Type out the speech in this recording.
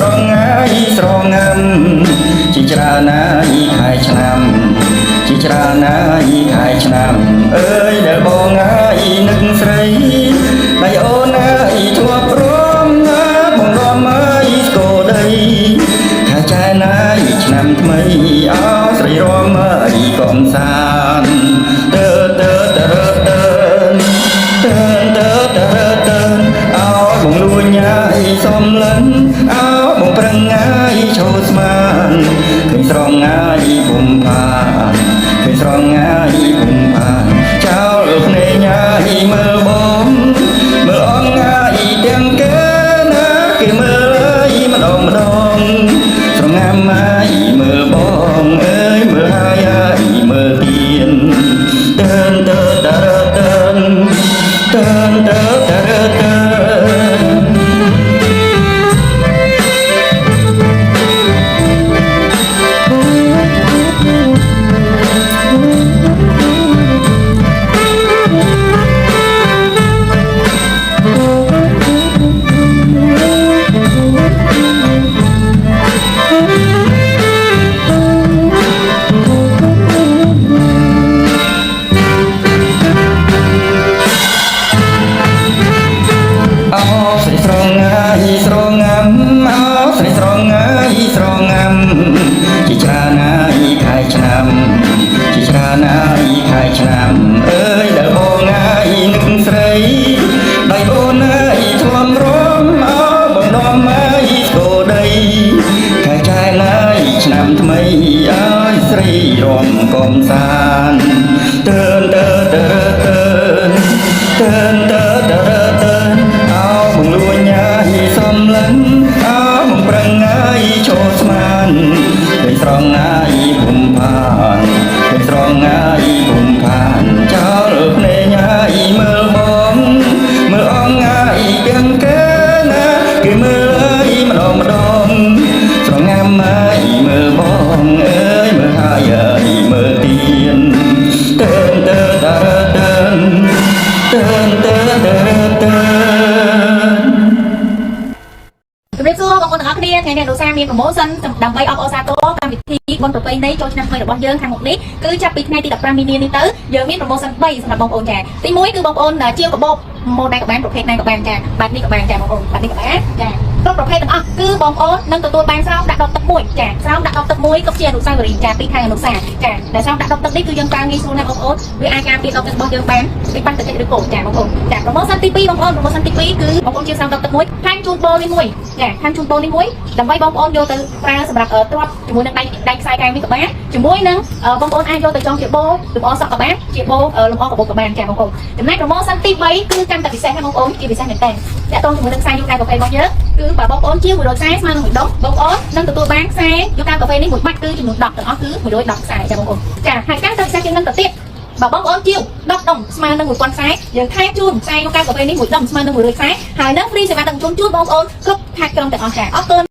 ស្រងហើយស្រងំជាច្រើនណាយខែឆ្នាំជាច្រើនណាយខែឆ្នាំអើយដែលបងហើយនឹកស្រីដៃអូនហើយធ្លាប់ព្រមណាបងរំហើយស្គរដីថាចែណាយឆ្នាំថ្មីអោស្រីរំហើយកំសាន្តទៅទៅទៅទៅទៅទៅទៅអោបងលួញហើយសំលិនអោបងប្រឹងហើយឈោស្មានឃើញស្រងហើយពុំបានឃើញស្រងហើយពុំបានចោលភ្នែកហើយមើលបងមើលអងហើយទាំងគេណាគេមើលហើយម្ដងម្ដងស្រងាំហើយមើលបងអើយមើលហើយមើលទៀតទៅទៅទៅទៅទៅទៅទៅស្រងំអោស្រីស្រងហើយស្រងំជាច្រើនហើយខែឆ្នាំជាច្រើនហើយខែឆ្នាំអើយដែលបងហើយនឹកស្រីដៃអូនហើយធ្លាប់រំអោបងនាំហើយស្គរដីខែចែនហើយឆ្នាំថ្មីអើយស្រីរំកំសាន្តទៅទៅទៅទៅទៅទៅទៅអោបងលួញហើយសំលិនអើបងប្រឹងហើយឈោស្មានឃើញស្រងហើយពុំបានឃើញស្រងហើយពុំបានចោលភ្នែកហើយមើលបងមើលអងហើយទាំងគេណាគេមើលហើយម្ដងម្ដងស្រងាំហើយមើលបងអើយមើលហើយមើលទៀតទៅទៅទៅទៅទៅទៅជំរាបសួរបងប្អូនទាំងអស់គ្នាថ្ងៃនេះលោកសាមានប្រូម៉ូសិនដើម្បីអបអរសាទរកម្មវិធីបុណ្យប្រពៃណីចូលឆ្នាំថ្មីរបស់យើងខាងមុខនេះគឺចាប់ពីថ្ងៃទី15មីនានេះទៅយើងមានប្រូម៉ូសិន3សម្រាប់បងប្អូនចាទី1គឺបងប្អូនជាវកាបូបម៉ូដដែលក៏បានប្រភេទណាក៏បានចាបែបនេះក៏បានចាបងប្អូនបែបនេះក៏បានចាគ្រប់ប្រភេទទាំងអស់គឺបងប្អូននឹងទទួលបានស្រោមដាក់ដបទឹកមួយចាស្រោមដាក់ដបទឹកមួយក៏ជាអនុស្សាវរីយ៍ចាពីខែអនុស្សាចាដែលស្រោមដាក់ដបទឹកនេះគឺយើងប្រើងាយស្រួលណាស់បងប្អូនវាអាចការពារដបទឹករបស់យើងបានពីបាក់តេរីឬកូវីដចាបងប្អូនចាប្រូម៉ូសិនទី2បងប្អូនប្រូម៉ូសិនទី2គឺបងប្អូនជាស្រោមដបទឹកមួយថែមជូនបូនេះមួយចាថែមជូនបូនេះមួយដើម្បីបងប្អូនយកទៅប្រើសម្រាប់ទ្រាប់ជាមួយនឹងដៃខ្សែកែវនេះក៏បានជាមួយនឹងបងប្អូនអាចយកទៅចងជាបូលម្អសក់ក៏បានជាបូលម្អកាបូបក៏បានចាបងប្អូនចំណែកប្រូម៉ូសិនទី3គឺកាន់តែពិសេសណាបងប្អូនជាពិសេសមែនតើតាក់ទងជាមួយនឹងខ្សែយូកាកាហ្វេរបស់យើងគឺបើបងប្អូនជា100ខ្សែស្មើនឹង1ដុំបងប្អូននឹងទទួលបានខ្សែយូកាកាហ្វេនេះមួយបាច់គឺចំនួន10ទាំងអស់គឺ110ខ្សែចាបងប្អូនចាហើយកាន់តែពិសេសជាងនឹងទៅទៀតបើបងប្អូនជាវ10ដុំស្មើនឹង1000ខ្សែយើងថែមជូនខ្សែយូកាកាហ្វេនេះ1ដុំស្មើនឹង100ខ្សែហើយនឹងហ្វ្រីសេវាដឹកជញ្ជូនជូនបងប្អូនគ្រប់ខេត្តក្រុងទាំងអស់ចាអរគុណ